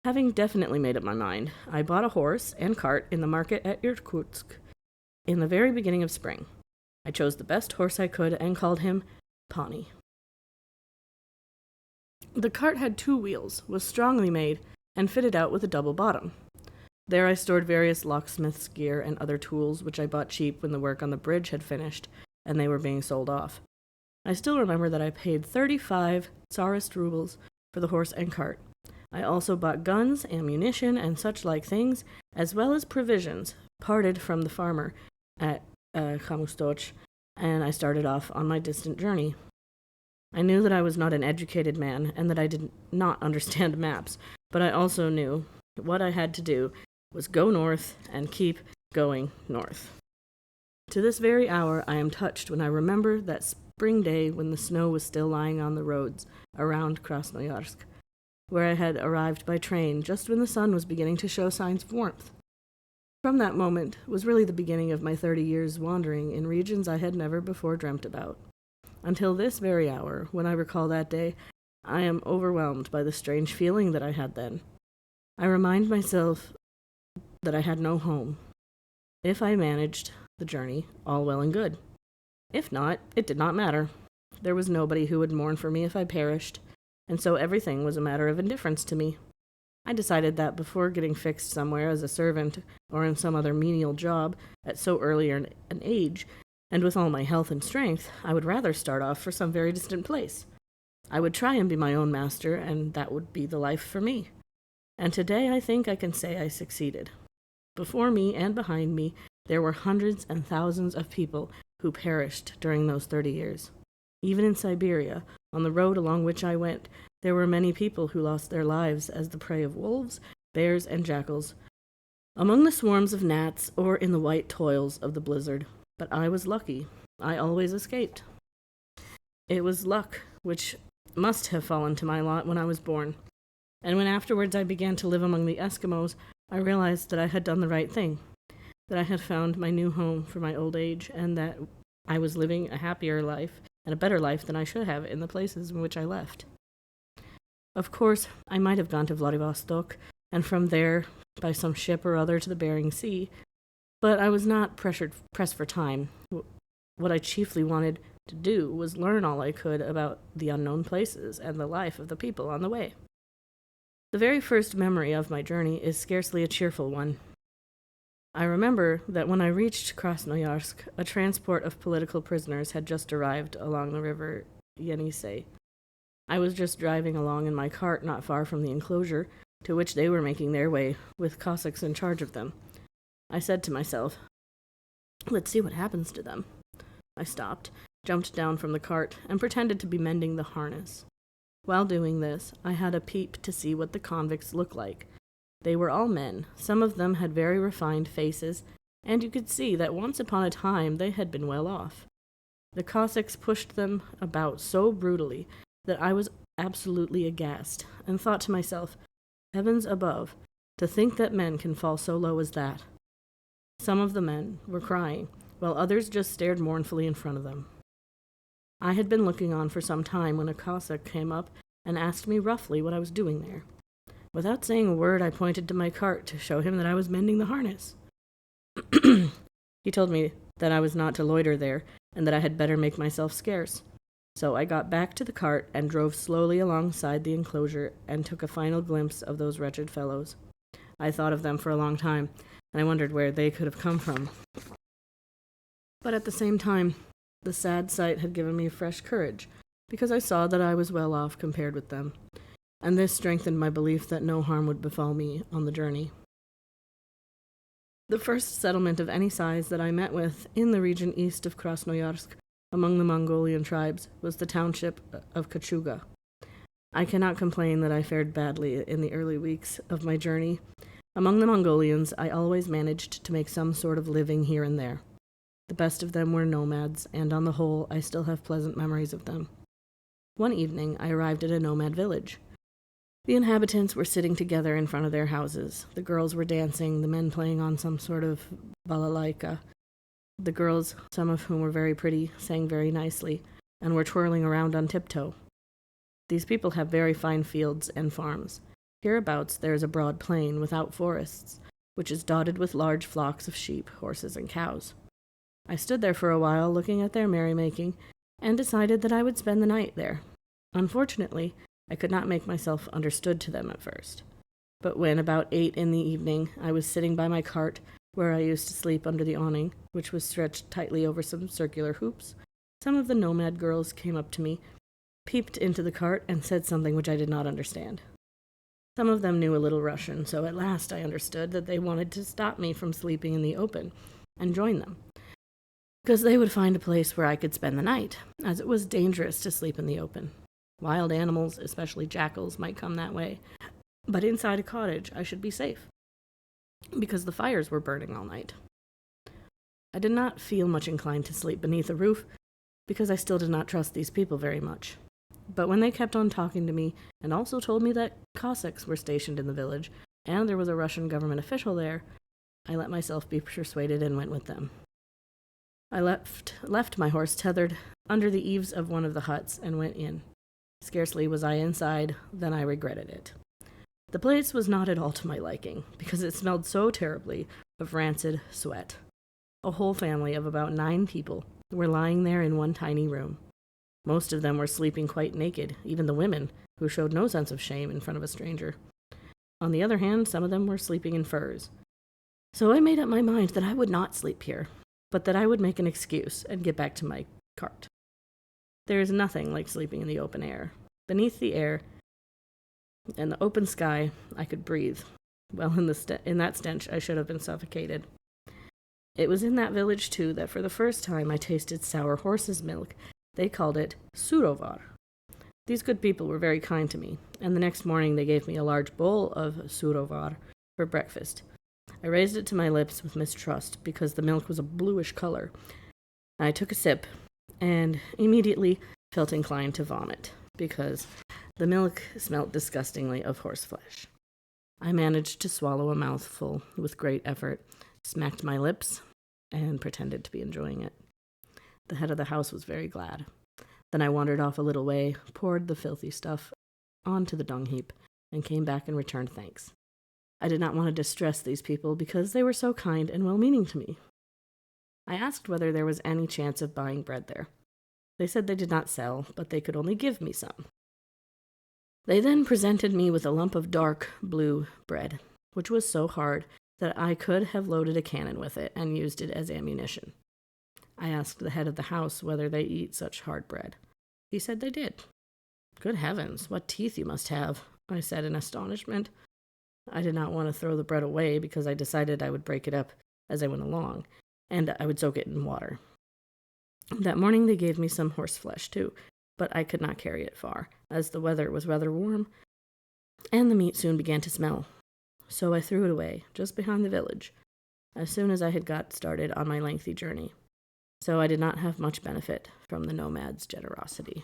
Having definitely made up my mind, I bought a horse and cart in the market at Irkutsk in the very beginning of spring. I chose the best horse I could and called him Pawnee. The cart had 2 wheels, was strongly made, and fitted out with a double bottom. There I stored various locksmith's gear and other tools which I bought cheap when the work on the bridge had finished and they were being sold off. I still remember that I paid 35 Tsarist rubles for the horse and cart. I also bought guns, ammunition, and such like things, as well as provisions, parted from the farmer at Khamustoch, and I started off on my distant journey. I knew that I was not an educated man and that I did not understand maps, but I also knew what I had to do was go north and keep going north. To this very hour I am touched when I remember that spring day when the snow was still lying on the roads around Krasnoyarsk, where I had arrived by train just when the sun was beginning to show signs of warmth. From that moment was really the beginning of my 30 years wandering in regions I had never before dreamt about. Until this very hour, when I recall that day, I am overwhelmed by the strange feeling that I had then. I remind myself that I had no home. If I managed the journey, all well and good. If not, it did not matter. There was nobody who would mourn for me if I perished, and so everything was a matter of indifference to me. I decided that before getting fixed somewhere as a servant or in some other menial job at so early an age, and with all my health and strength, I would rather start off for some very distant place. I would try and be my own master, and that would be the life for me. And today I think I can say I succeeded. Before me and behind me, there were hundreds and thousands of people who perished during those 30 years. Even in Siberia, on the road along which I went, there were many people who lost their lives as the prey of wolves, bears, and jackals, among the swarms of gnats or in the white toils of the blizzard. But I was lucky. I always escaped. It was luck which must have fallen to my lot when I was born. And when afterwards I began to live among the Eskimos, I realized that I had done the right thing, that I had found my new home for my old age, and that I was living a happier life and a better life than I should have in the places in which I left. Of course, I might have gone to Vladivostok, and from there, by some ship or other, to the Bering Sea, but I was not pressed for time. What I chiefly wanted to do was learn all I could about the unknown places and the life of the people on the way. The very first memory of my journey is scarcely a cheerful one. I remember that when I reached Krasnoyarsk, a transport of political prisoners had just arrived along the river Yenisei. I was just driving along in my cart not far from the enclosure, to which they were making their way, with Cossacks in charge of them. I said to myself, "Let's see what happens to them." I stopped, jumped down from the cart, and pretended to be mending the harness. While doing this, I had a peep to see what the convicts looked like. They were all men. Some of them had very refined faces, and you could see that once upon a time they had been well off. The Cossacks pushed them about so brutally that I was absolutely aghast, and thought to myself, heavens above, to think that men can fall so low as that. Some of the men were crying, while others just stared mournfully in front of them. I had been looking on for some time when a Cossack came up and asked me roughly what I was doing there. Without saying a word, I pointed to my cart to show him that I was mending the harness. He told me that I was not to loiter there, and that I had better make myself scarce. So I got back to the cart and drove slowly alongside the enclosure and took a final glimpse of those wretched fellows. I thought of them for a long time, and I wondered where they could have come from. But at the same time, the sad sight had given me fresh courage, because I saw that I was well off compared with them, and this strengthened my belief that no harm would befall me on the journey. The first settlement of any size that I met with in the region east of Krasnoyarsk among the Mongolian tribes was the township of Kachuga. I cannot complain that I fared badly in the early weeks of my journey. Among the Mongolians, I always managed to make some sort of living here and there. The best of them were nomads, and on the whole, I still have pleasant memories of them. One evening, I arrived at a nomad village. The inhabitants were sitting together in front of their houses. The girls were dancing, the men playing on some sort of balalaika. The girls, some of whom were very pretty, sang very nicely, and were twirling around on tiptoe. These people have very fine fields and farms. Hereabouts there is a broad plain without forests, which is dotted with large flocks of sheep, horses, and cows. I stood there for a while looking at their merrymaking, and decided that I would spend the night there. Unfortunately, I could not make myself understood to them at first. But when, about 8 in the evening, I was sitting by my cart, where I used to sleep under the awning, which was stretched tightly over some circular hoops, some of the nomad girls came up to me, peeped into the cart, and said something which I did not understand. Some of them knew a little Russian, so at last I understood that they wanted to stop me from sleeping in the open and join them, because they would find a place where I could spend the night, as it was dangerous to sleep in the open. Wild animals, especially jackals, might come that way, but inside a cottage I should be safe, because the fires were burning all night. I did not feel much inclined to sleep beneath a roof, because I still did not trust these people very much. But when they kept on talking to me, and also told me that Cossacks were stationed in the village, and there was a Russian government official there, I let myself be persuaded and went with them. I left my horse tethered under the eaves of one of the huts and went in. Scarcely was I inside than I regretted it. The place was not at all to my liking, because it smelled so terribly of rancid sweat. A whole family of about 9 people were lying there in one tiny room. Most of them were sleeping quite naked, even the women, who showed no sense of shame in front of a stranger. On the other hand, some of them were sleeping in furs. So I made up my mind that I would not sleep here, but that I would make an excuse and get back to my cart. There is nothing like sleeping in the open air. Beneath the air and the open sky, I could breathe. Well, in that stench, I should have been suffocated. It was in that village, too, that for the first time I tasted sour horse's milk. They called it surovar. These good people were very kind to me, and the next morning they gave me a large bowl of surovar for breakfast. I raised it to my lips with mistrust, because the milk was a bluish color. I took a sip, and immediately felt inclined to vomit, because the milk smelt disgustingly of horseflesh. I managed to swallow a mouthful with great effort, smacked my lips, and pretended to be enjoying it. The head of the house was very glad. Then I wandered off a little way, poured the filthy stuff onto the dung heap, and came back and returned thanks. I did not want to distress these people because they were so kind and well-meaning to me. I asked whether there was any chance of buying bread there. They said they did not sell, but they could only give me some. They then presented me with a lump of dark blue bread, which was so hard that I could have loaded a cannon with it and used it as ammunition. I asked the head of the house whether they eat such hard bread. He said they did. Good heavens, what teeth you must have, I said in astonishment. I did not want to throw the bread away because I decided I would break it up as I went along, and I would soak it in water. That morning they gave me some horseflesh too, but I could not carry it far, as the weather was rather warm, and the meat soon began to smell. So I threw it away, just behind the village, as soon as I had got started on my lengthy journey. So I did not have much benefit from the nomad's generosity.